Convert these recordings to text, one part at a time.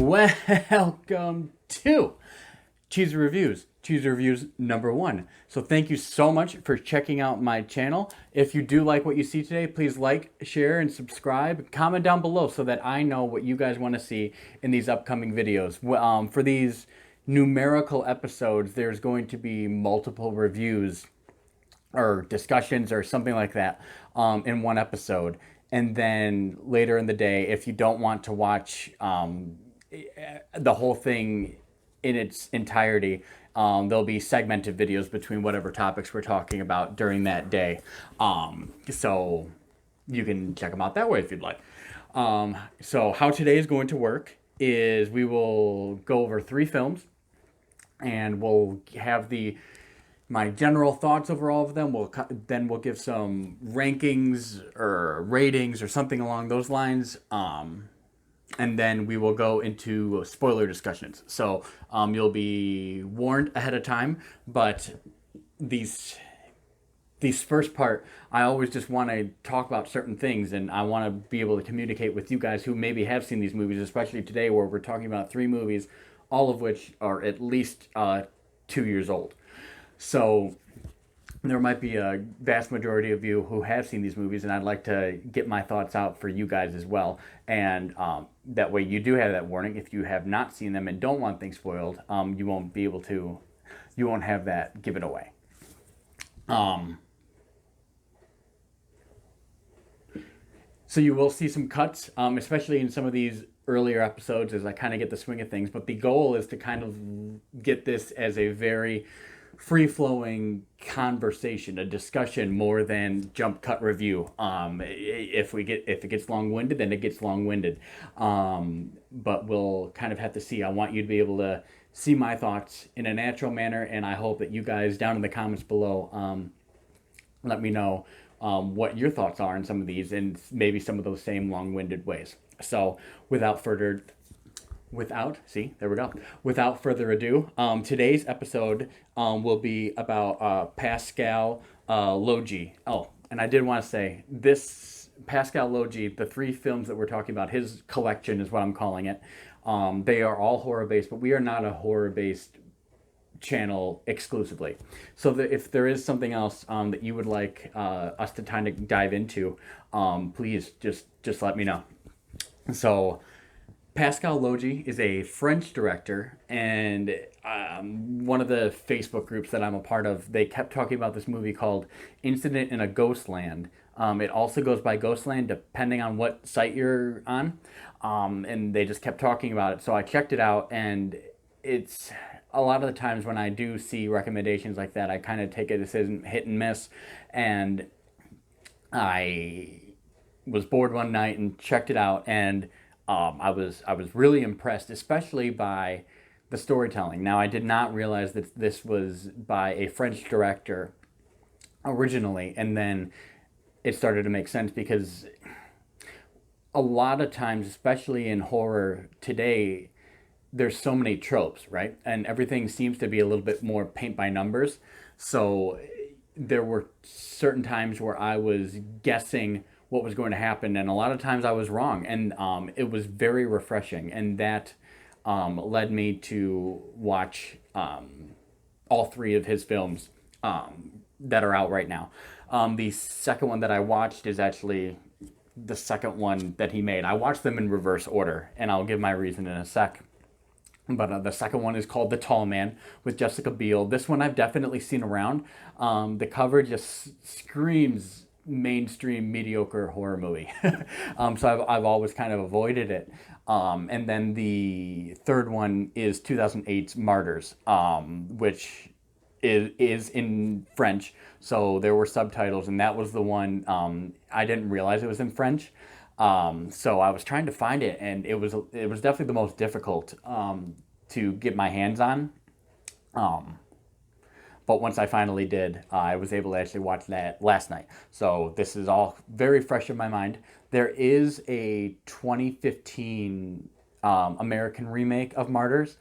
Welcome to Cheese Reviews number one. So thank you so much for checking out my channel. If you do like what you see today, please like, share, and subscribe. Comment down below so that I know what you guys want to see in these upcoming videos. For these numerical episodes, there's going to be multiple reviews or discussions or something like that in one episode. And then later in the day, if you don't want to watch the whole thing in its entirety, there'll be segmented videos between whatever topics we're talking about during that day. So you can check them out that way if you'd like. So how today is going to work is we will go over 3 films, and we'll have my general thoughts over all of them. Then we'll give some rankings or ratings or something along those lines. And then we will go into spoiler discussions. So you'll be warned ahead of time, but these first part, I always just want to talk about certain things, and I want to be able to communicate with you guys who maybe have seen these movies, especially today where we're talking about 3 movies, all of which are at least 2 years old. So there might be a vast majority of you who have seen these movies, and I'd like to get my thoughts out for you guys as well. And that way you do have that warning. If you have not seen them and don't want things spoiled, you won't have that given away. So you will see some cuts, especially in some of these earlier episodes as I kind of get the swing of things. But the goal is to kind of get this as a very free-flowing conversation, a discussion more than jump cut review. If it gets long-winded, then it gets long-winded. But we'll kind of have to see. I want you to be able to see my thoughts in a natural manner, and I hope that you guys down in the comments below let me know what your thoughts are on some of these and maybe some of those same long-winded ways. So without further ado, today's episode will be about Pascal Laugier. Oh, and I did want to say, this Pascal Laugier, the 3 films that we're talking about, his collection is what I'm calling it. They are all horror-based, but we are not a horror-based channel exclusively. So if there is something else that you would like us to kind of dive into, please just let me know. So Pascal Laugier is a French director, and one of the Facebook groups that I'm a part of, they kept talking about this movie called Incident in a Ghostland. It also goes by Ghostland depending on what site you're on, and they just kept talking about it. So I checked it out, and it's a lot of the times when I do see recommendations like that, I kind of take it as hit and miss, and I was bored one night and checked it out, and I was really impressed, especially by the storytelling. Now, I did not realize that this was by a French director originally, and then it started to make sense because a lot of times, especially in horror today, there's so many tropes, right? And everything seems to be a little bit more paint by numbers. So there were certain times where I was guessing what was going to happen, and a lot of times I was wrong, and it was very refreshing, and that led me to watch all 3 of his films that are out right now. The second one that I watched is actually the second one that he made. I watched them in reverse order, and I'll give my reason in a sec. But the second one is called The Tall Man with Jessica Biel. This one I've definitely seen around. The cover just screams mainstream mediocre horror movie. So I've always kind of avoided it. And then the third one is 2008's Martyrs, which is in French. So there were subtitles, and that was the one I didn't realize it was in French. So I was trying to find it, and it was definitely the most difficult to get my hands on. But once I finally did, I was able to actually watch that last night. So this is all very fresh in my mind. There is a 2015 American remake of Martyrs.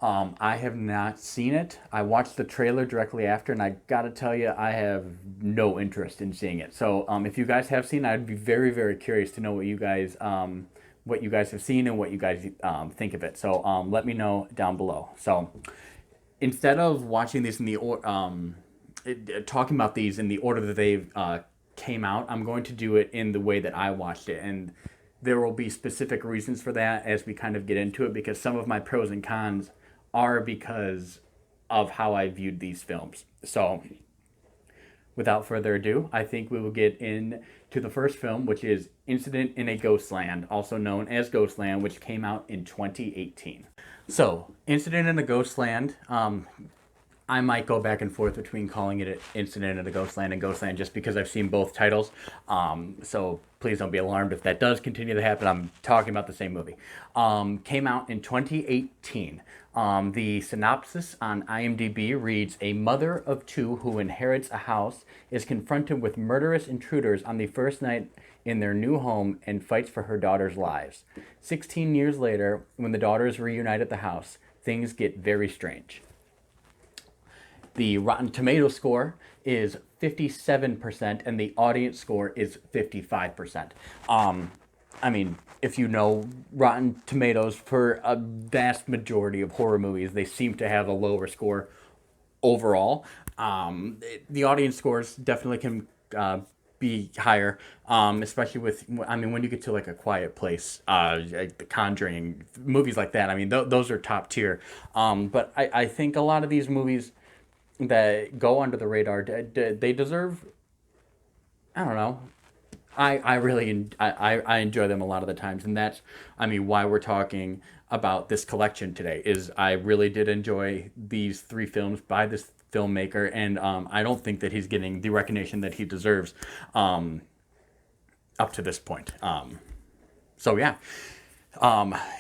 I have not seen it. I watched the trailer directly after, and I gotta tell you, I have no interest in seeing it. So if you guys have seen it, I'd be very, very curious to know what you guys what you guys have seen and what you guys think of it. So let me know down below. So instead of watching these in the talking about these in the order that they came out, I'm going to do it in the way that I watched it, and there will be specific reasons for that as we kind of get into it, because some of my pros and cons are because of how I viewed these films. So without further ado, I think we will get into the first film, which is Incident in a Ghostland, also known as Ghostland, which came out in 2018. So, Incident in a Ghostland, I might go back and forth between calling it Incident in a Ghostland and Ghostland just because I've seen both titles. So please don't be alarmed if that does continue to happen. I'm talking about the same movie. Came out in 2018. The synopsis on IMDb reads, a mother of two who inherits a house is confronted with murderous intruders on the first night in their new home and fights for her daughter's lives. 16 years later, when the daughters reunite at the house, things get very strange. The Rotten Tomato score is 57% and the audience score is 55%. I mean, if you know Rotten Tomatoes, for a vast majority of horror movies, they seem to have a lower score overall. The audience scores definitely can be higher, especially with, I mean, when you get to like A Quiet Place, like The Conjuring, movies like that, I mean, those are top tier. But I think a lot of these movies that go under the radar, they deserve, I don't know, I really I enjoy them a lot of the times, and that's, I mean, why we're talking about this collection today. Is I really did enjoy these three films by this filmmaker, and I don't think that he's getting the recognition that he deserves up to this point. So yeah.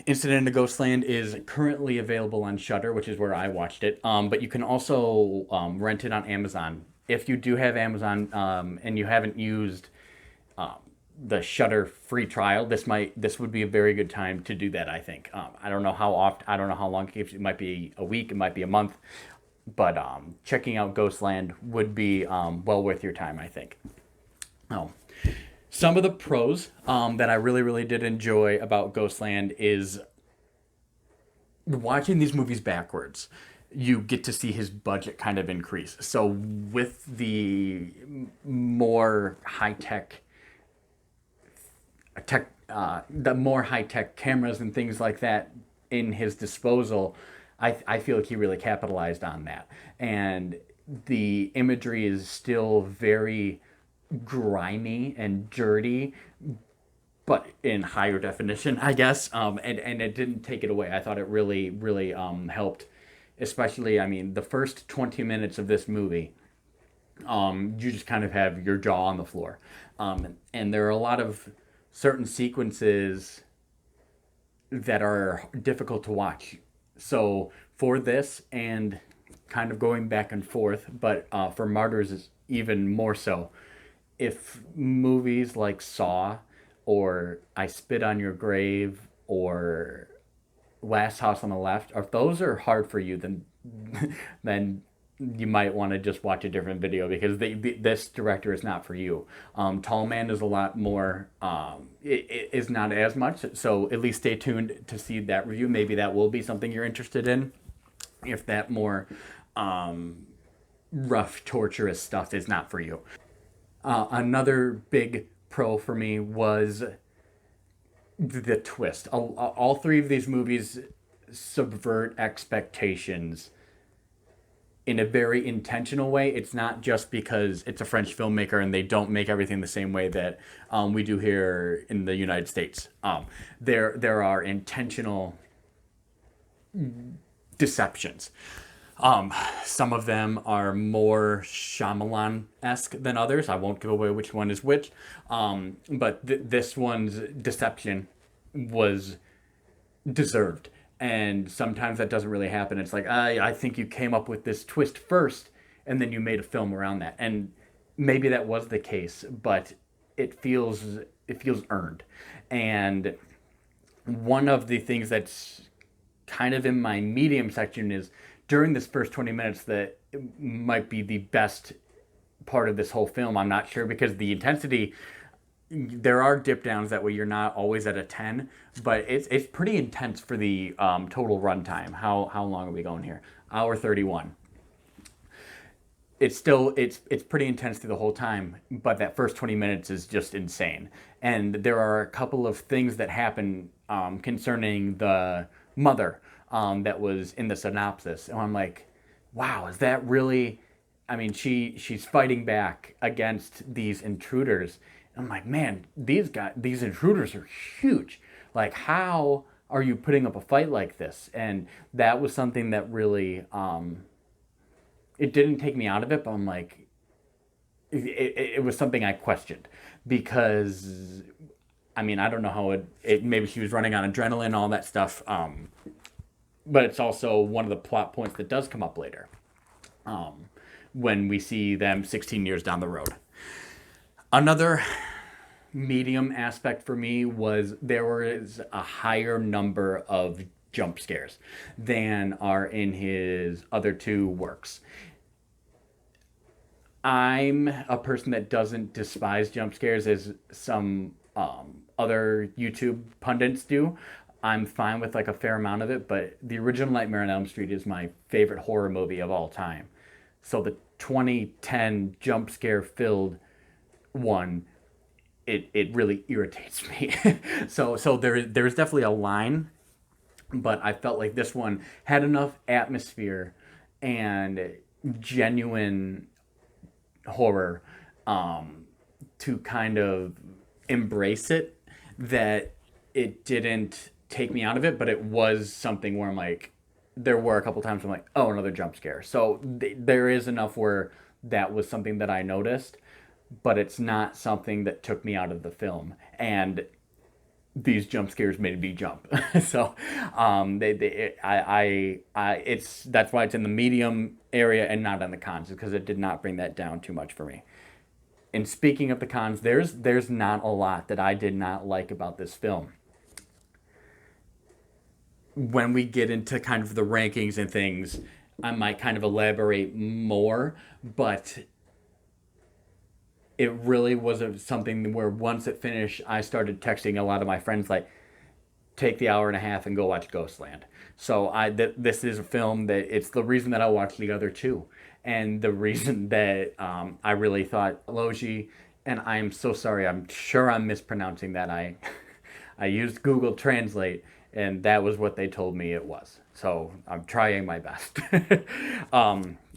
Incident in the Ghostland is currently available on Shudder, which is where I watched it. But you can also rent it on Amazon. If you do have Amazon and you haven't used the Shudder free trial, this would be a very good time to do that, I think. I don't know how often, I don't know how long it might be, a week, it might be a month, but checking out Ghostland would be well worth your time, I think. Oh. Some of the pros that I really, really did enjoy about Ghostland is watching these movies backwards. You get to see his budget kind of increase. So with the more high-tech the more high-tech cameras and things like that in his disposal, I feel like he really capitalized on that. And the imagery is still very grimy and dirty, but in higher definition, I guess. And it didn't take it away. I thought it really, really helped. Especially, I mean, the first 20 minutes of this movie, you just kind of have your jaw on the floor. And there are a lot of certain sequences that are difficult to watch. So for this, and kind of going back and forth, but for Martyrs is even more so. If movies like Saw or I Spit on Your Grave or Last House on the Left, if those are hard for you, then you might want to just watch a different video, because this director is not for you. Tall Man is a lot more, it is not as much, so at least stay tuned to see that review. Maybe that will be something you're interested in, if that more rough, torturous stuff is not for you. Another big pro for me was the twist. All three of these movies subvert expectations in a very intentional way. It's not just because it's a French filmmaker and they don't make everything the same way that we do here in the United States. There are intentional deceptions. Some of them are more Shyamalan-esque than others. I won't give away which one is which. But this one's deception was deserved. And sometimes that doesn't really happen. It's like, I think you came up with this twist first, and then you made a film around that. And maybe that was the case, but it feels earned. And one of the things that's kind of in my medium section is, during this first 20 minutes, that might be the best part of this whole film. I'm not sure, because the intensity there are dip downs that way you're not always at a 10, but it's pretty intense for the total runtime. How long are we going here? Hour 31. It's pretty intense through the whole time, but that first 20 minutes is just insane. And there are a couple of things that happen concerning the mother that was in the synopsis, and I'm like, wow, is that really? I mean, she's fighting back against these intruders. And I'm like, man, these intruders are huge. Like, how are you putting up a fight like this? And that was something that really it didn't take me out of it, but I'm like, it was something I questioned because, I mean, I don't know how it maybe she was running on adrenaline, all that stuff. But it's also one of the plot points that does come up later when we see them 16 years down the road. Another medium aspect for me was there was a higher number of jump scares than are in his other two works. I'm a person that doesn't despise jump scares as some other YouTube pundits do. I'm fine with like a fair amount of it, but the original Nightmare on Elm Street is my favorite horror movie of all time. So the 2010 jump scare filled one, it really irritates me. So there's definitely a line, but I felt like this one had enough atmosphere and genuine horror to kind of embrace it, that it didn't take me out of it, but it was something where I'm like, there were a couple times I'm like, oh, another jump scare. So there is enough where that was something that I noticed, but it's not something that took me out of the film. And these jump scares made me jump. So it's that's why it's in the medium area and not on the cons, because it did not bring that down too much for me. And speaking of the cons, there's not a lot that I did not like about this film. When we get into kind of the rankings and things, I might kind of elaborate more, but it really was something where once it finished, I started texting a lot of my friends like, take the hour and a half and go watch Ghostland. So this is a film that it's the reason that I watched the other two, and the reason that I really thought Laugier, and I'm so sorry, I'm sure I'm mispronouncing that. I used Google Translate, and that was what they told me it was. So I'm trying my best.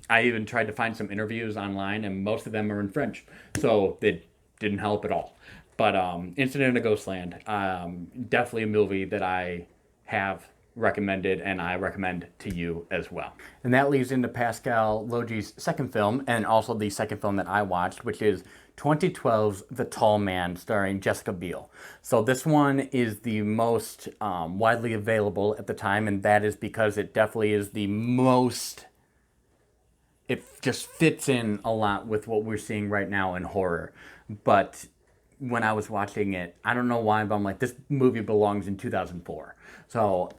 I even tried to find some interviews online, and most of them are in French, so it didn't help at all. But Incident at Ghostland, definitely a movie that I have recommended, and I recommend to you as well. And that leads into Pascal Laugier's second film, and also the second film that I watched, which is 2012's The Tall Man, starring Jessica Biel. So this one is the most widely available at the time, and that is because it definitely is the most, it just fits in a lot with what we're seeing right now in horror. But when I was watching it, I don't know why, but I'm like, this movie belongs in 2004. So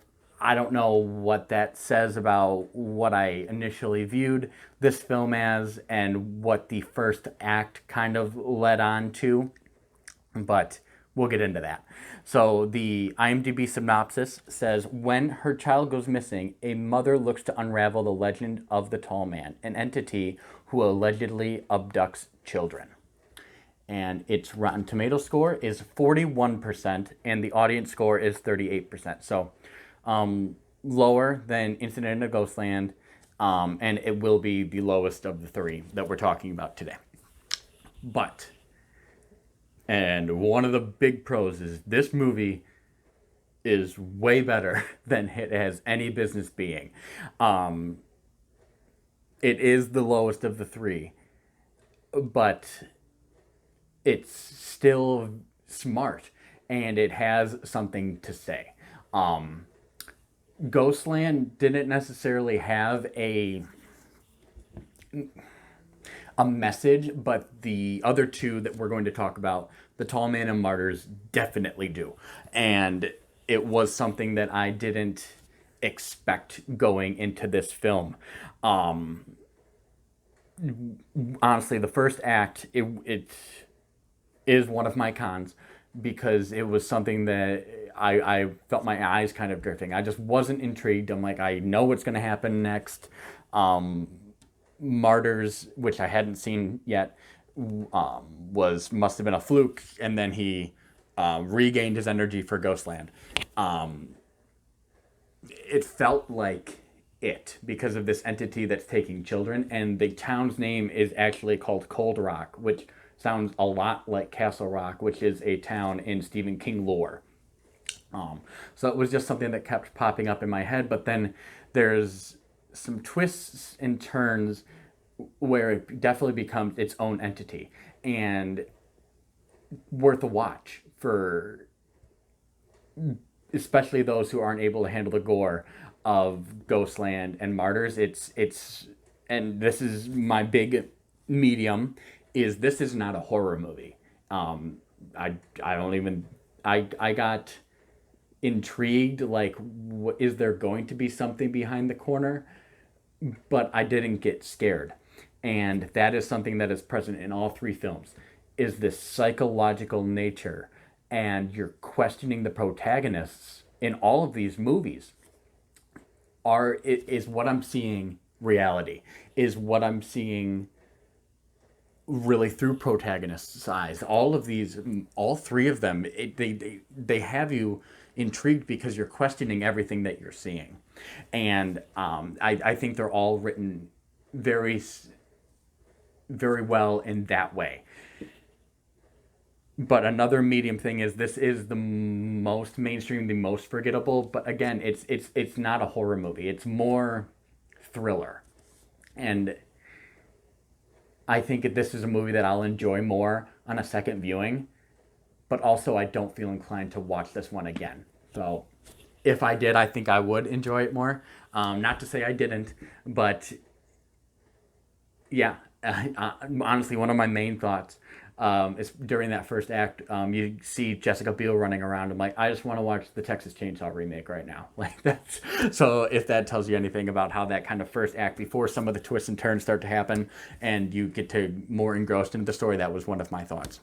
I don't know what that says about what I initially viewed this film as and what the first act kind of led on to, but we'll get into that. So the IMDb synopsis says, when her child goes missing, a mother looks to unravel the legend of the Tall Man, an entity who allegedly abducts children. And its Rotten Tomato score is 41%, and the audience score is 38%. So lower than Incident at Ghostland, and it will be the lowest of the three that we're talking about today. But, and one of the big pros is this movie is way better than it has any business being. It is the lowest of the three, but it's still smart, and it has something to say. Ghostland didn't necessarily have a message, but the other two that we're going to talk about, The Tall Man and Martyrs, definitely do. And it was something that I didn't expect going into this film. Honestly, the first act, it's is one of my cons because it was something that I felt my eyes kind of drifting. I just wasn't intrigued. I'm like, I know what's going to happen next. Um, Martyrs, which I hadn't seen yet, was must have been a fluke, and then he regained his energy for Ghostland. Um, it felt like it because of this entity that's taking children, and the town's name is actually called Cold Rock, which sounds a lot like Castle Rock, which is a town in Stephen King lore. So it was just something that kept popping up in my head, but then there's some twists and turns where it definitely becomes its own entity and worth a watch for especially those who aren't able to handle the gore of Ghostland and Martyrs. It's and this is my big medium is this is not a horror movie. I don't even I got intrigued like is there going to be something behind the corner, but I didn't get scared. And that is something that is present in all three films is this psychological nature and you're questioning the protagonists in all of these movies is what I'm seeing reality is what I'm seeing really through protagonists' eyes. All of these, all three of them, they have you intrigued because you're questioning everything that you're seeing, and I think they're all written very very well in that way. But another medium thing is this is the most mainstream, the most forgettable. But again, it's not a horror movie. It's more thriller, and I think this is a movie that I'll enjoy more on a second viewing. But also, I don't feel inclined to watch this one again. So, if I did, I think I would enjoy it more. Not to say I didn't, but yeah, honestly, one of my main thoughts is during that first act, you see Jessica Biel running around. I'm like, I just want to watch the Texas Chainsaw remake right now. Like that's so. If that tells you anything about how that kind of first act, before some of the twists and turns start to happen, and you get to more engrossed into the story, that was one of my thoughts.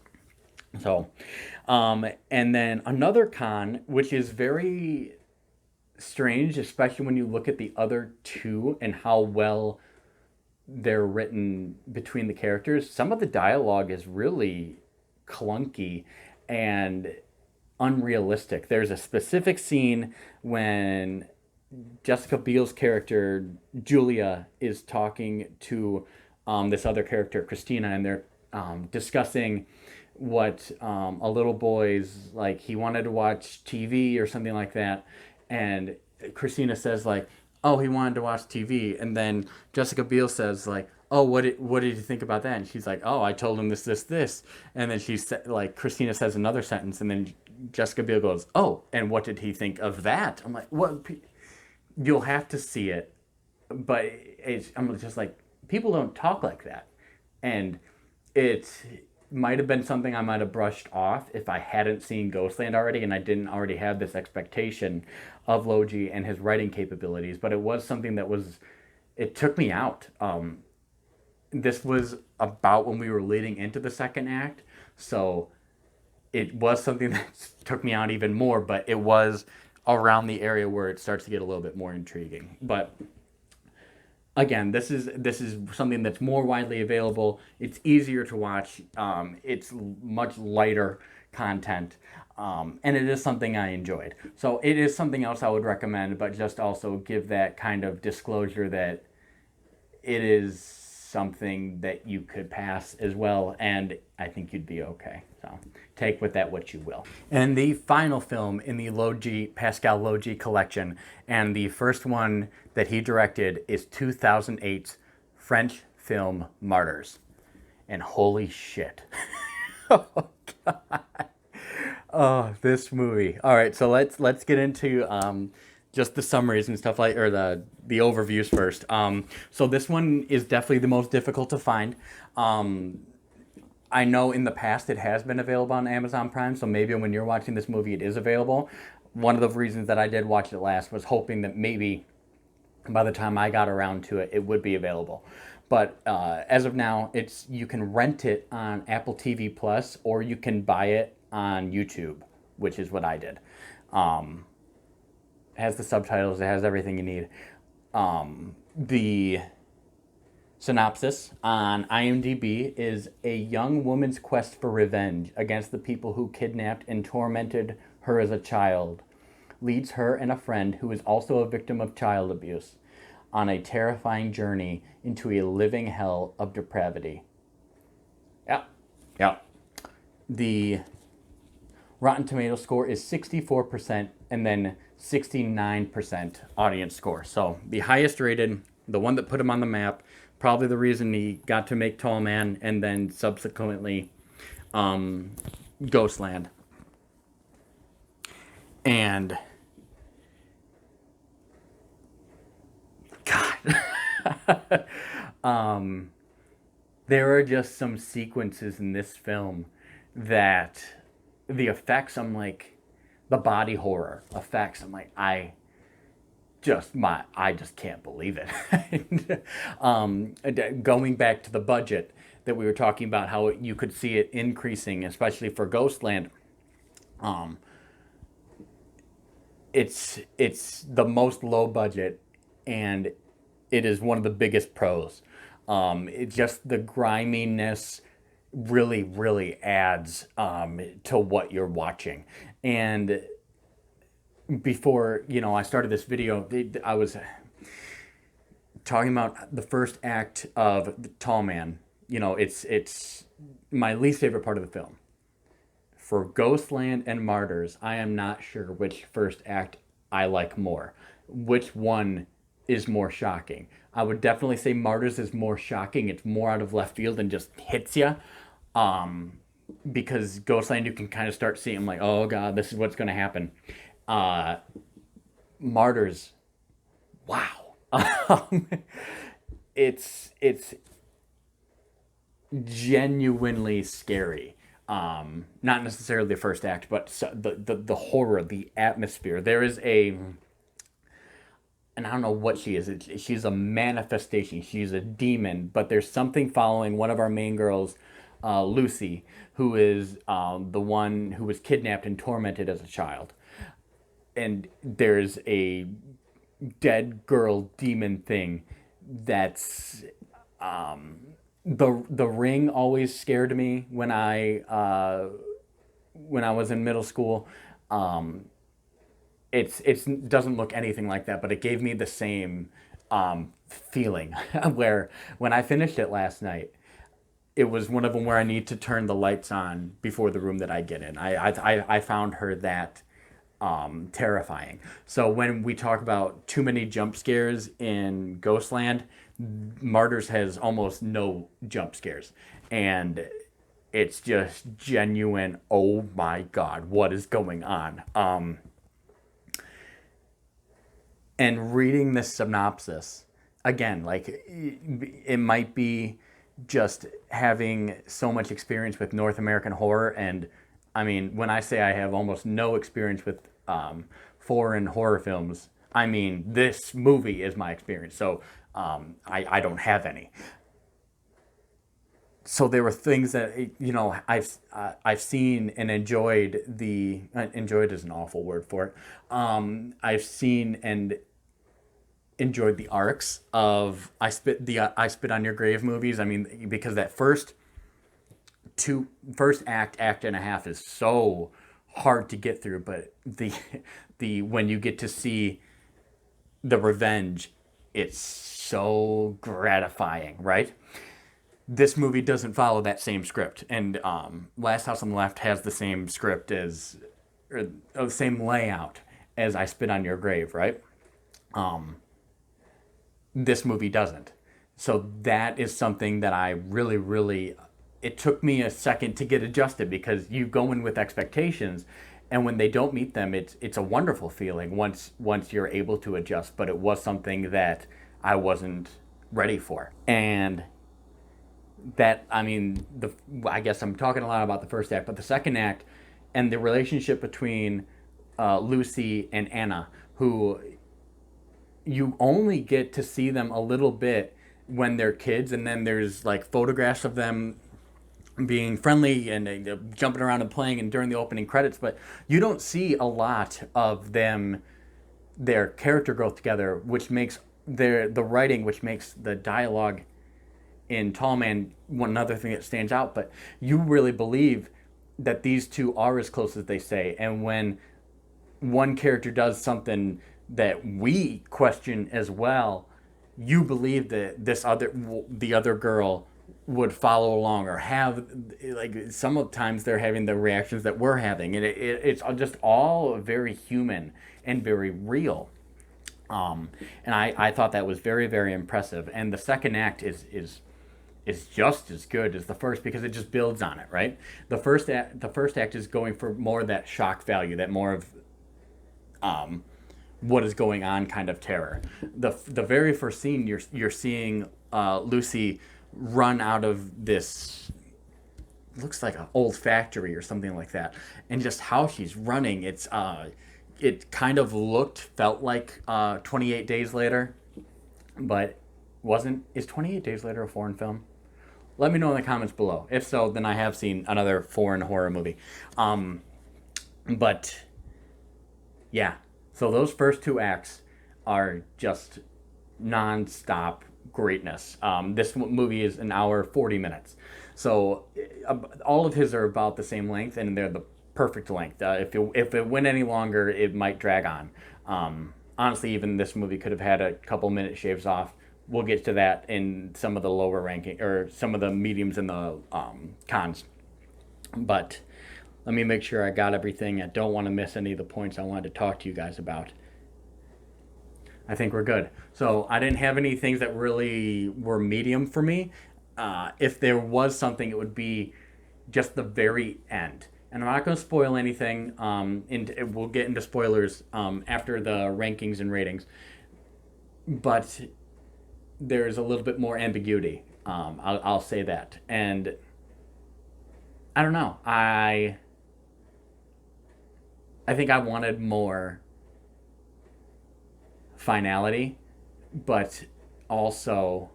So, and then another con, which is very strange, especially when you look at the other two and how well they're written between the characters. Some of the dialogue is really clunky and unrealistic. There's a specific scene when Jessica Biel's character Julia is talking to this other character Christina, and they're discussing what a little boy's like. He wanted to watch TV or something like that, and Christina says like, "Oh, he wanted to watch TV," and then Jessica Biel says like, "Oh, what did you think about that?" And she's like, "Oh, I told him this," and then she said like Christina says another sentence, and then Jessica Biel goes, "Oh, and what did he think of that?" I'm like, "What? You'll have to see it," but I'm just like, people don't talk like that, and it might have been something I might have brushed off if I hadn't seen Ghostland already and I didn't already have this expectation of Logie and his writing capabilities. But it was something that it took me out. This was about when we were leading into the second act, so it was something that took me out even more. But it was around the area where it starts to get a little bit more intriguing. But again, this is something that's more widely available. It's easier to watch. It's much lighter content, and it is something I enjoyed. So it is something else I would recommend, but just also give that kind of disclosure that it is something that you could pass as well, and I think you'd be okay. So take with that what you will. And the final film in the Pascal Laugier collection, and the first one that he directed, is 2008's French film Martyrs. And holy shit. Oh, God. Oh, this movie. All right, so let's get into just the summaries and stuff like, or the overviews first. So this one is definitely the most difficult to find. I know in the past it has been available on Amazon Prime, so maybe when you're watching this movie it is available. One of the reasons that I did watch it last was hoping that maybe by the time I got around to it, it would be available. But as of now, you can rent it on Apple TV Plus, or you can buy it on YouTube, which is what I did. It has the subtitles, it has everything you need. The synopsis on IMDb is a young woman's quest for revenge against the people who kidnapped and tormented her as a child leads her and a friend who is also a victim of child abuse on a terrifying journey into a living hell of depravity. Yeah, yeah. The Rotten Tomato score is 64% and then 69% audience score. So the highest rated, the one that put him on the map, probably the reason he got to make Tall Man, and then subsequently Ghostland. And God, there are just some sequences in this film that the effects, I'm like, the body horror effects, I'm like, I just can't believe it. Going back to the budget that we were talking about, how you could see it increasing, especially for Ghostland. It's the most low budget, and it is one of the biggest pros. It just, the griminess really, really adds to what you're watching. And before, I started this video, I was talking about the first act of Tall Man. It's my least favorite part of the film. For Ghostland and Martyrs, I am not sure which first act I like more. Which one is more shocking? I would definitely say Martyrs is more shocking. It's more out of left field and just hits you. Because Ghostland, you can kind of start seeing, like, oh God, this is what's going to happen. Martyrs, wow. It's genuinely scary. Not necessarily the first act, but the horror, the atmosphere. There is and I don't know what she is. She's a manifestation. She's a demon, but there's something following one of our main girls, Lucy, who is the one who was kidnapped and tormented as a child. And there's a dead girl demon thing that's the Ring always scared me when I was in middle school. It doesn't look anything like that, but it gave me the same feeling where when I finished it last night, it was one of them where I need to turn the lights on before the room that I get in. I found her that terrifying. So when we talk about too many jump scares in Ghostland, Martyrs has almost no jump scares. And it's just genuine, oh my God, what is going on? And reading this synopsis, again, like, it might be just having so much experience with North American horror. And I mean, when I say I have almost no experience with foreign horror films, I mean, this movie is my experience. So I don't have any. So there were things that, I've seen and enjoyed. Enjoyed is an awful word for it. I've seen and enjoyed the arcs of I Spit on Your Grave movies. I mean, because that first act and a half is so hard to get through, but the when you get to see the revenge, it's so gratifying, right? This movie doesn't follow that same script, and Last House on the Left has the same script or the same layout as I Spit on Your Grave, right? This movie doesn't. So that is something that I really, really, it took me a second to get adjusted, because you go in with expectations, and when they don't meet them, it's a wonderful feeling once you're able to adjust. But it was something that I wasn't ready for. And that, I mean, I guess I'm talking a lot about the first act, but the second act and the relationship between Lucy and Anna, who you only get to see them a little bit when they're kids, and then there's like photographs of them being friendly and jumping around and playing and during the opening credits, but you don't see a lot of them, their character growth together, which makes the writing, which makes the dialogue in Tall Man one other thing that stands out. But you really believe that these two are as close as they say, and when one character does something that we question as well, you believe that the other girl would follow along or have, like, some of the times they're having the reactions that we're having, and it's just all very human and very real. And I thought that was very, very impressive. And the second act is just as good as the first because it just builds on it, right? The first act is going for more of that shock value, that more of what is going on kind of terror. The very first scene, you're seeing Lucy run out of this, looks like an old factory or something like that, and just how she's running, it kind of felt like 28 Days Later, but wasn't. Is 28 Days Later a foreign film? Let me know in the comments below. If so, then I have seen another foreign horror movie. But yeah, so those first two acts are just non-stop greatness. This movie is an hour 40 minutes, so all of his are about the same length, and they're the perfect length. If it went any longer, it might drag on. Honestly, even this movie could have had a couple minute shaves off. We'll get to that in some of the lower ranking, or some of the mediums and the cons. But let me make sure I got everything. I don't want to miss any of the points I wanted to talk to you guys about. I think we're good. So I didn't have any things that really were medium for me. If there was something, it would be just the very end. And I'm not going to spoil anything. We'll get into spoilers after the rankings and ratings. But there's a little bit more ambiguity. I'll say that. And I don't know. I think I wanted more finality, but also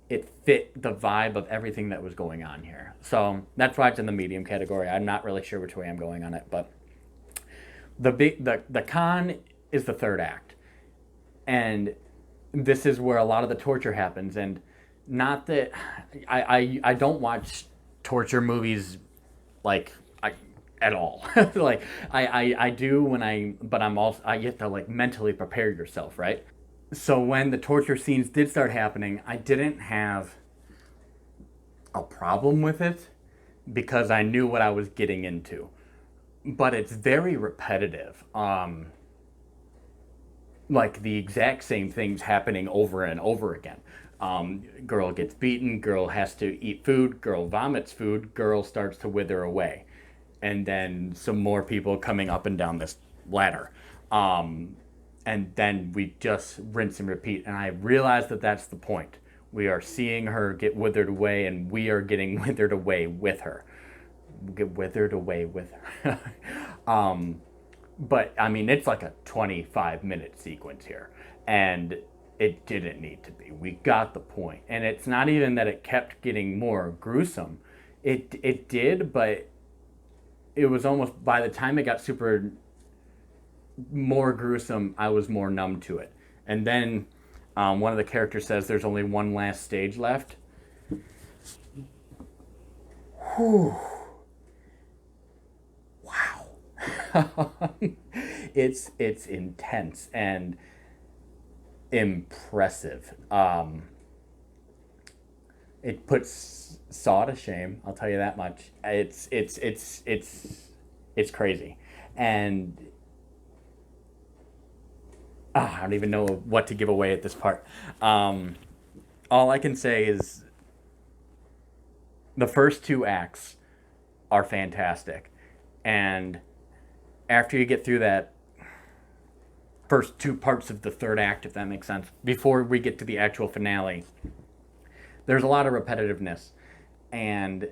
it fit the vibe of everything that was going on here. So that's why it's in the medium category. I'm not really sure which way I'm going on it, but the con is the third act. And this is where a lot of the torture happens. And not that I don't watch torture movies at all. Like I do but I get to like mentally prepare yourself, right? So when the torture scenes did start happening, I didn't have a problem with it because I knew what I was getting into. But it's very repetitive. Like the exact same things happening over and over again. Girl gets beaten, girl has to eat food, girl vomits food, girl starts to wither away. And then some more people coming up and down this ladder. And then we just rinse and repeat. And I realized that that's the point. We are seeing her get withered away, and we are getting withered away with her. Get withered away with her. But, I mean, it's like a 25-minute sequence here. And it didn't need to be. We got the point. And it's not even that it kept getting more gruesome. It did, but it was almost, by the time it got super more gruesome, I was more numb to it. And then one of the characters says there's only one last stage left. Whew. Wow. It's intense and impressive. It puts Saw to shame, I'll tell you that much. It's crazy. And I don't even know what to give away at this part. All I can say is the first two acts are fantastic. And after you get through that first two parts of the third act, if that makes sense, before we get to the actual finale, there's a lot of repetitiveness. And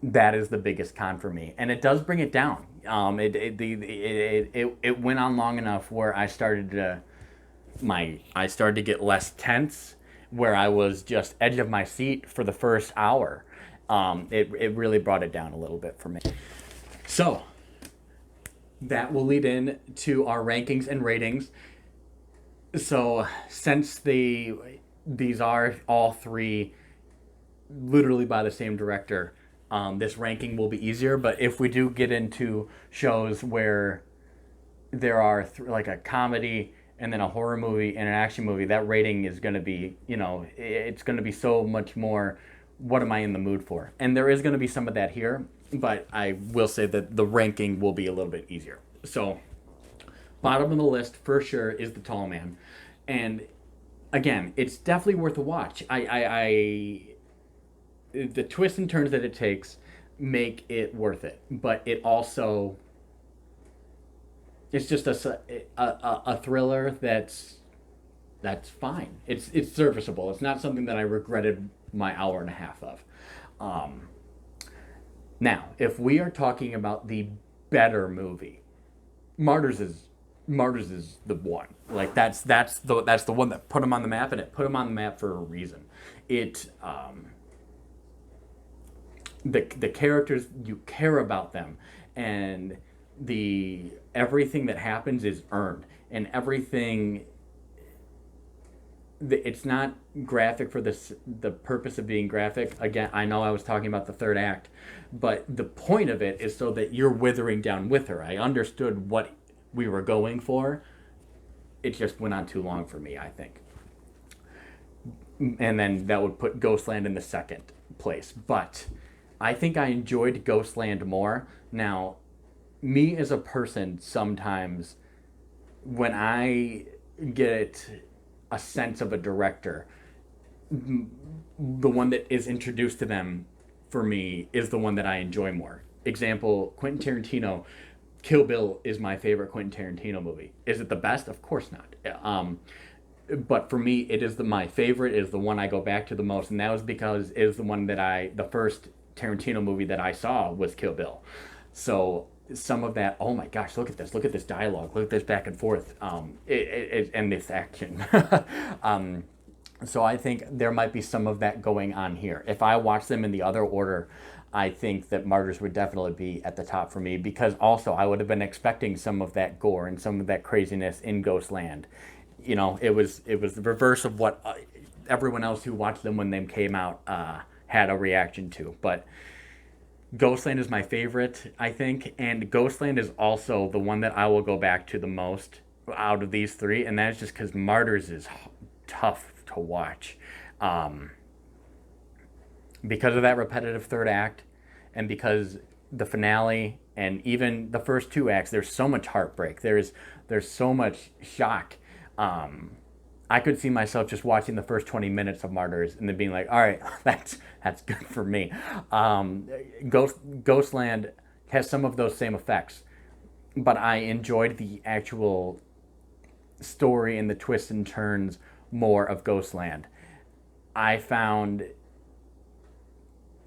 that is the biggest con for me. And it does bring it down. It went on long enough where I started to get less tense, where I was just edge of my seat for the first hour. It really brought it down a little bit for me. So that will lead in to our rankings and ratings. So since these are all three literally by the same director, this ranking will be easier. But if we do get into shows where there are like a comedy and then a horror movie and an action movie, that rating is going to be, it's going to be so much more, what am I in the mood for? And there is going to be some of that here, but I will say that the ranking will be a little bit easier. So bottom of the list for sure is The Tall Man. And again, it's definitely worth a watch. The twists and turns that it takes make it worth it, but it also, it's just a thriller that's fine. It's serviceable. It's not something that I regretted my hour and a half of. Now, if we are talking about the better movie, Martyrs is the one. Like that's the one that put him on the map, and it put him on the map for a reason. The characters, you care about them, and everything that happens is earned, and everything, it's not graphic for the purpose of being graphic. Again, I know I was talking about the third act, but the point of it is so that you're withering down with her. I understood what we were going for. It just went on too long for me, I think. And then that would put Ghostland in the second place. But I think I enjoyed Ghostland more. Now, me as a person, sometimes when I get a sense of a director, the one that is introduced to them for me is the one that I enjoy more. Example, Quentin Tarantino. Kill Bill is my favorite Quentin Tarantino movie. Is it the best? Of course not. But for me, it is my favorite. It is the one I go back to the most, and that was because it is the one that the first Tarantino movie that I saw was Kill Bill. So some of that, oh my gosh, look at this dialogue, look at this back and forth, and this action. So I think there might be some of that going on here. If I watch them in the other order, I think that Martyrs would definitely be at the top for me, because also I would have been expecting some of that gore and some of that craziness in Ghostland. It was the reverse of what everyone else who watched them when they came out had a reaction to. But Ghostland is my favorite, I think, and Ghostland is also the one that I will go back to the most out of these three, and that's just because Martyrs is tough to watch. Because of that repetitive third act, and because the finale and even the first two acts, there's so much heartbreak. There's so much shock. I could see myself just watching the first 20 minutes of Martyrs and then being like, all right, that's good for me. Ghostland has some of those same effects, but I enjoyed the actual story and the twists and turns more of Ghostland. I found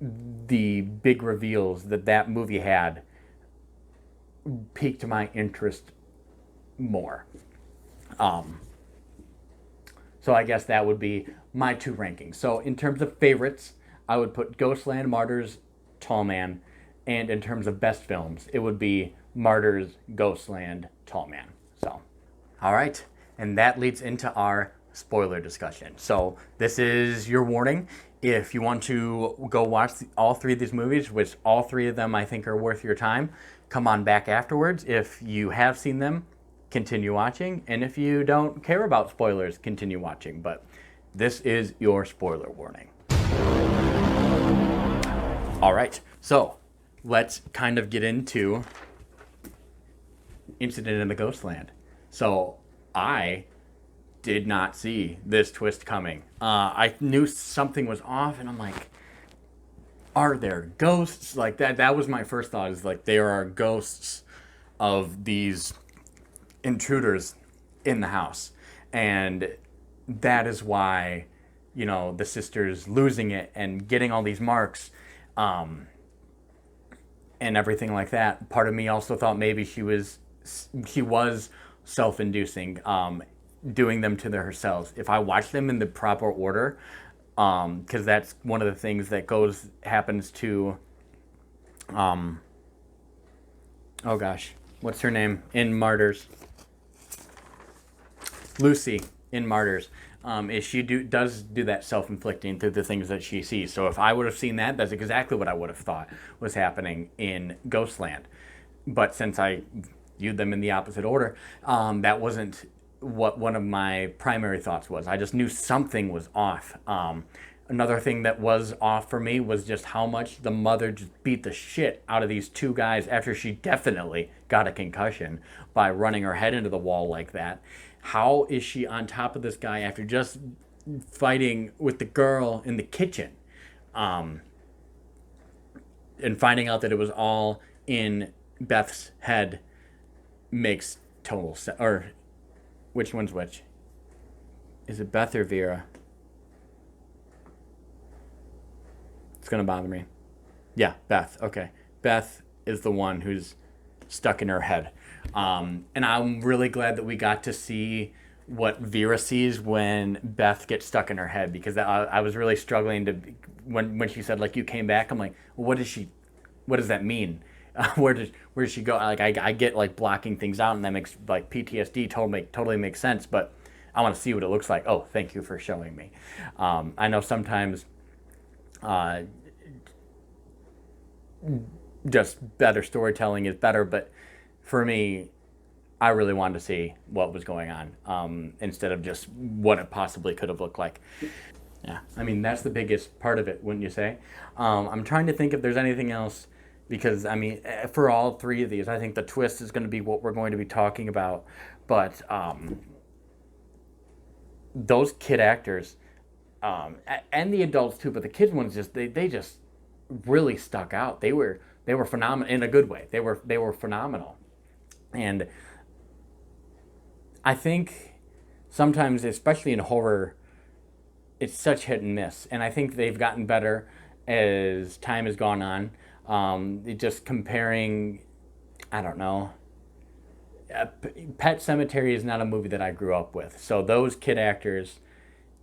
the big reveals that movie had piqued my interest more. So I guess that would be my two rankings. So in terms of favorites, I would put Ghostland, Martyrs, Tall Man. And in terms of best films, it would be Martyrs, Ghostland, Tall Man. So, all right. And that leads into our spoiler discussion. So this is your warning. If you want to go watch all three of these movies, which all three of them I think are worth your time, come on back afterwards. If you have seen them, continue watching. And if you don't care about spoilers, continue watching. But this is your spoiler warning. All right. So let's kind of get into Incident in the Ghostland. So I did not see this twist coming. I knew something was off, and I'm like, are there ghosts? Like that was my first thought, is like, there are ghosts of these intruders in the house. And that is why, the sister's losing it and getting all these marks, and everything like that. Part of me also thought maybe she was self-inducing. doing them to themselves. If I watch them in the proper order, because that's one of the things that happens to, oh gosh, what's her name in Martyrs? Lucy in Martyrs. Is she does do that self-inflicting through the things that she sees. So if I would have seen that, that's exactly what I would have thought was happening in Ghostland. But since I viewed them in the opposite order, that wasn't what one of my primary thoughts was. I just knew something was off. Another thing that was off for me was just how much the mother just beat the shit out of these two guys after she definitely got a concussion by running her head into the wall like that. How is she on top of this guy after just fighting with the girl in the kitchen? And finding out that it was all in Beth's head makes total sense. Or which one's which? Is it Beth or Vera? It's going to bother me. Yeah, Beth. Okay. Beth is the one who's stuck in her head. And I'm really glad that we got to see what Vera sees when Beth gets stuck in her head, because I was really struggling to, when she said, like, you came back, I'm like, well, what does that mean? Where does she go? Like, I get, like, blocking things out, and that makes, like, PTSD totally makes sense, but I want to see what it looks like. Oh, thank you for showing me. I know sometimes just better storytelling is better, but for me, I really wanted to see what was going on, instead of just what it possibly could have looked like. Yeah, I mean, that's the biggest part of it, wouldn't you say? I'm trying to think if there's anything else, because, I mean, for all three of these, I think the twist is going to be what we're going to be talking about. But those kid actors, and the adults too, but the kids ones they just really stuck out. They were phenomenal in a good way. They were phenomenal. And I think sometimes, especially in horror, it's such hit and miss. And I think they've gotten better as time has gone on. Just comparing, I don't know. Pet Sematary is not a movie that I grew up with. So those kid actors,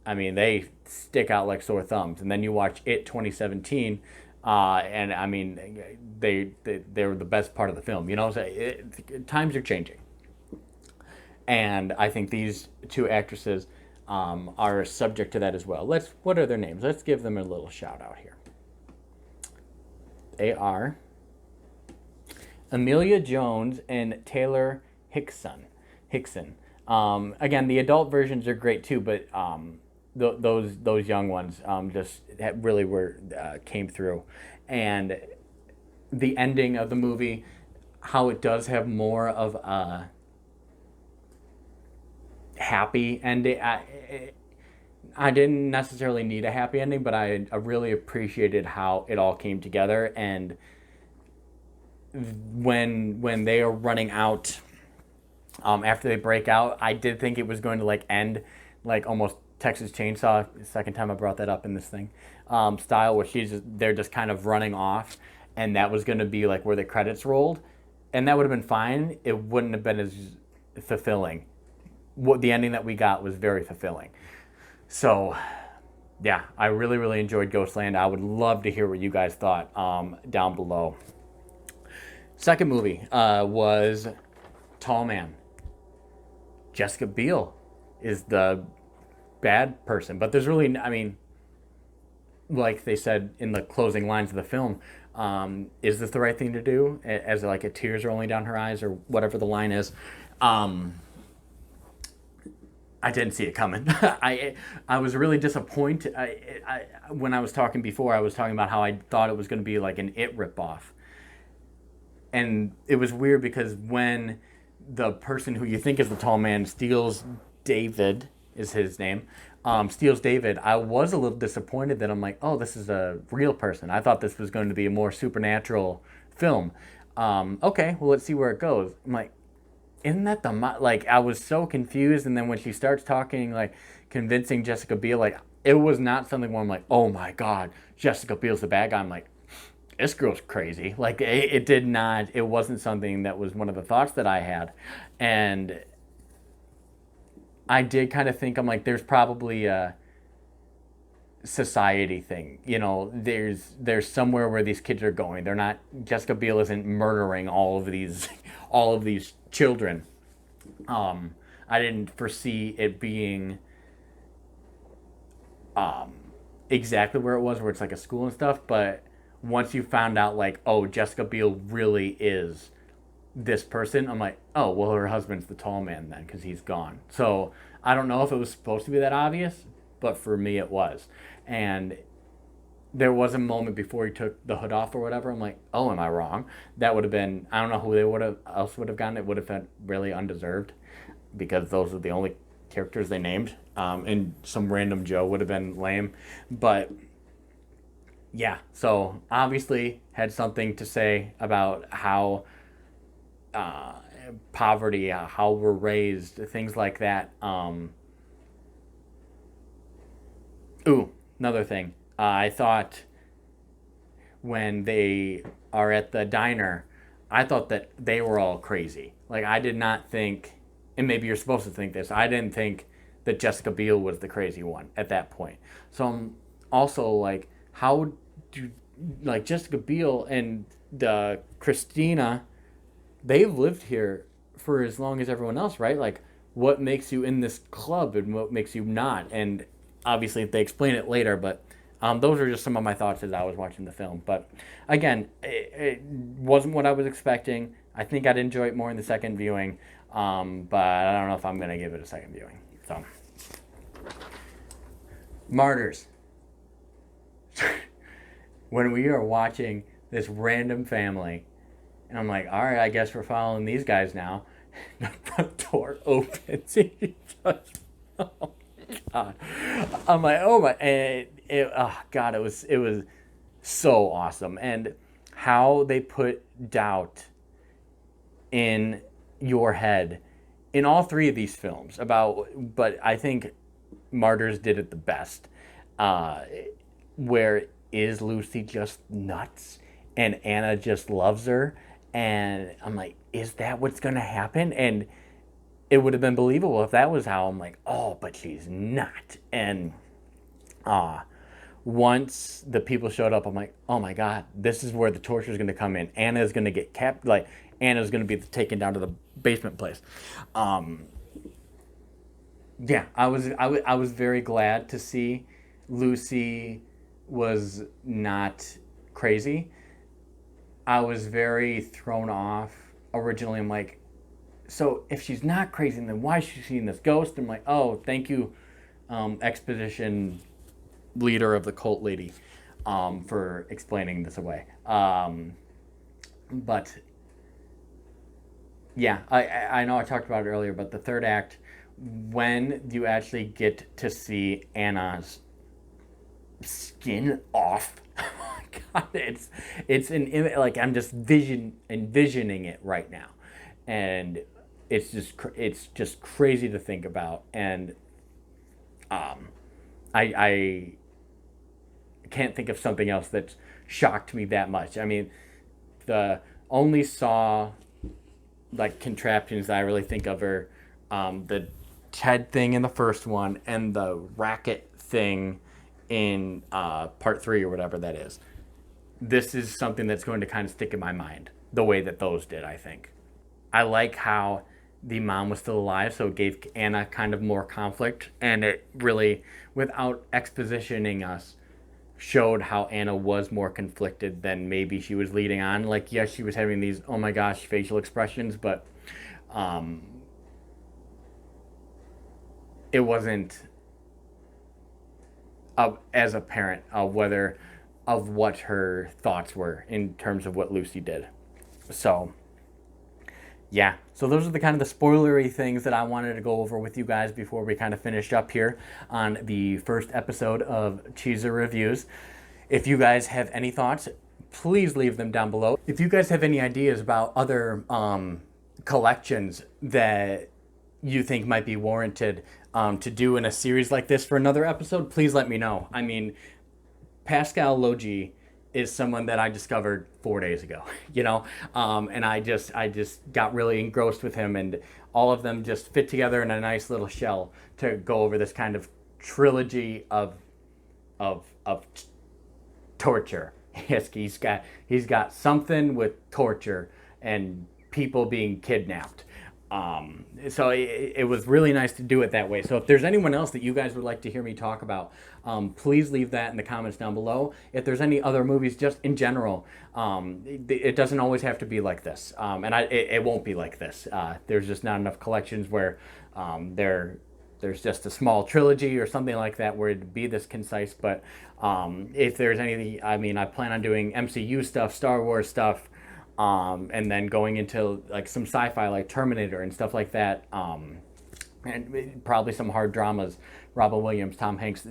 I mean, they stick out like sore thumbs. And then you watch It 2017, and I mean, they were the best part of the film. You know, so times are changing. And I think these two actresses are subject to that as well. What are their names? Let's give them a little shout out here. They are Amelia Jones and Taylor Hickson. Again, the adult versions are great too, but those young ones just really came through. And the ending of the movie, how it does have more of a happy ending. I didn't necessarily need a happy ending, but I really appreciated how it all came together. And when they are running out, after they break out, I did think it was going to like end like almost Texas Chainsaw, the second time I brought that up in this thing, style, where they're just kind of running off, and that was going to be like where the credits rolled, and that would have been fine. It wouldn't have been as fulfilling. What the ending that we got was very fulfilling. So, yeah, I really, really enjoyed Ghostland. I would love to hear what you guys thought down below. Second movie was Tall Man. Jessica Biel is the bad person, but there's really, I mean, like they said in the closing lines of the film, is this the right thing to do? As like a tears rolling down her eyes, or whatever the line is. I didn't see it coming. I was really disappointed. When I was talking before, I was talking about how I thought it was going to be like an It ripoff. And it was weird because when the person who you think is the tall man steals David, is his name, steals David, I was a little disappointed that I'm like, oh, this is a real person. I thought this was going to be a more supernatural film. Okay, well, let's see where it goes. I'm like, isn't that like, I was so confused. And then when she starts talking, like convincing Jessica Biel, like it was not something where I'm like, oh my God, Jessica Biel's the bad guy. I'm like, this girl's crazy. Like it wasn't something that was one of the thoughts that I had. And I did kind of think, I'm like, there's probably a society thing. There's somewhere where these kids are going. They're not, Jessica Biel isn't murdering all of these all of these children. I didn't foresee it being exactly where it was, where it's like a school and stuff. But once you found out, like, oh, Jessica Biel really is this person, I'm like, oh, well, her husband's the tall man then, because he's gone. So I don't know if it was supposed to be that obvious, but for me it was. And there was a moment before he took the hood off or whatever. I'm like, oh, am I wrong? That would have been, I don't know who they would have else would have gotten. It would have been really undeserved, because those are the only characters they named. And some random Joe would have been lame. But yeah, so obviously had something to say about how uh, poverty, how we're raised, things like that. Ooh, another thing. I thought when they are at the diner, I thought that they were all crazy. Like, I did not think, and maybe you're supposed to think this, I didn't think that Jessica Biel was the crazy one at that point. So I'm also like, how do, like, Jessica Biel and Christina, they've lived here for as long as everyone else, right? Like, what makes you in this club and what makes you not? And obviously, they explain it later, but those are just some of my thoughts as I was watching the film. But again, it wasn't what I was expecting. I think I'd enjoy it more in the second viewing, but I don't know if I'm going to give it a second viewing. So, Martyrs. When we are watching this random family, and I'm like, all right, I guess we're following these guys now. The front door opens. And he just, oh God. I'm like, oh my, and oh God, it was so awesome. And how they put doubt in your head in all three of these films but I think Martyrs did it the best. Uh, where is Lucy just nuts and Anna just loves her? And I'm like, is that what's gonna happen? And it would have been believable if that was how. I'm like, oh, but she's not. And uh once the people showed up, I'm like, oh my God, this is where the torture is going to come in. Anna's going to get kept, like, Anna's going to be taken down to the basement place. Um, yeah, I was very glad to see Lucy was not crazy. I was very thrown off originally. I'm like, so if she's not crazy, then why is she seeing this ghost? I'm like, oh, thank you, exposition leader of the cult lady, for explaining this away. But yeah, I know I talked about it earlier, but the third act, when you actually get to see Anna's skin off, oh my God, it's an image, like, I'm just envisioning it right now, and it's just crazy to think about. And I can't think of something else that shocked me that much. I mean, the only Saw, like, contraptions that I really think of are the Ted thing in the first one and the racket thing in part 3 or whatever that is. This is something that's going to kind of stick in my mind the way that those did, I think. I like how the mom was still alive, so it gave Anna kind of more conflict, and it really, without expositioning us, showed how Anna was more conflicted than maybe she was leading on. Like, yes, she was having these, oh my gosh, facial expressions, but it wasn't as apparent of what her thoughts were in terms of what Lucy did. So yeah, so those are the kind of the spoilery things that I wanted to go over with you guys before we kind of finish up here on the first episode of Cheezer Reviews. If you guys have any thoughts, please leave them down below. If you guys have any ideas about other collections that you think might be warranted to do in a series like this for another episode, please let me know. I mean, Pascal Laugier is someone that I discovered 4 days ago, and I just got really engrossed with him, and all of them just fit together in a nice little shell to go over this kind of trilogy of torture. Yes, he's got something with torture and people being kidnapped. So it was really nice to do it that way. So if there's anyone else that you guys would like to hear me talk about, please leave that in the comments down below. If there's any other movies just in general, it doesn't always have to be like this. And it won't be like this. There's just not enough collections where there's just a small trilogy or something like that where it'd be this concise. But if there's anything, I mean, I plan on doing MCU stuff, Star Wars stuff, and then going into like some sci-fi like Terminator and stuff like that, and probably some hard dramas, Robin Williams, Tom Hanks,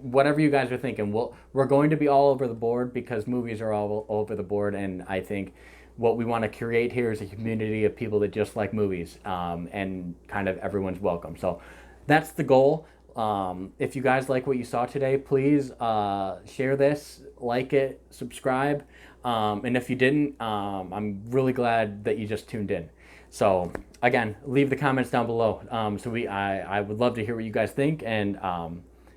whatever you guys are thinking. We're going to be all over the board because movies are all over the board, and I think what we want to create here is a community of people that just like movies, and kind of everyone's welcome. So that's the goal. If you guys like what you saw today, please share this, like it, subscribe. And if you didn't, I'm really glad that you just tuned in. So again, leave the comments down below. I would love to hear what you guys think, and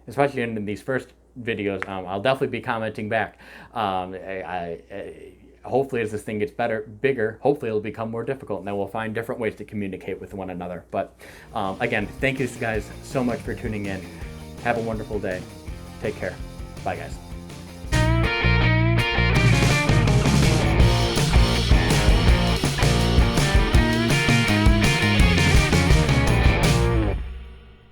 especially in these first videos, I'll definitely be commenting back. Hopefully, as this thing gets bigger, hopefully it'll become more difficult, and then we'll find different ways to communicate with one another. But again, thank you guys so much for tuning in. Have a wonderful day. Take care. Bye, guys.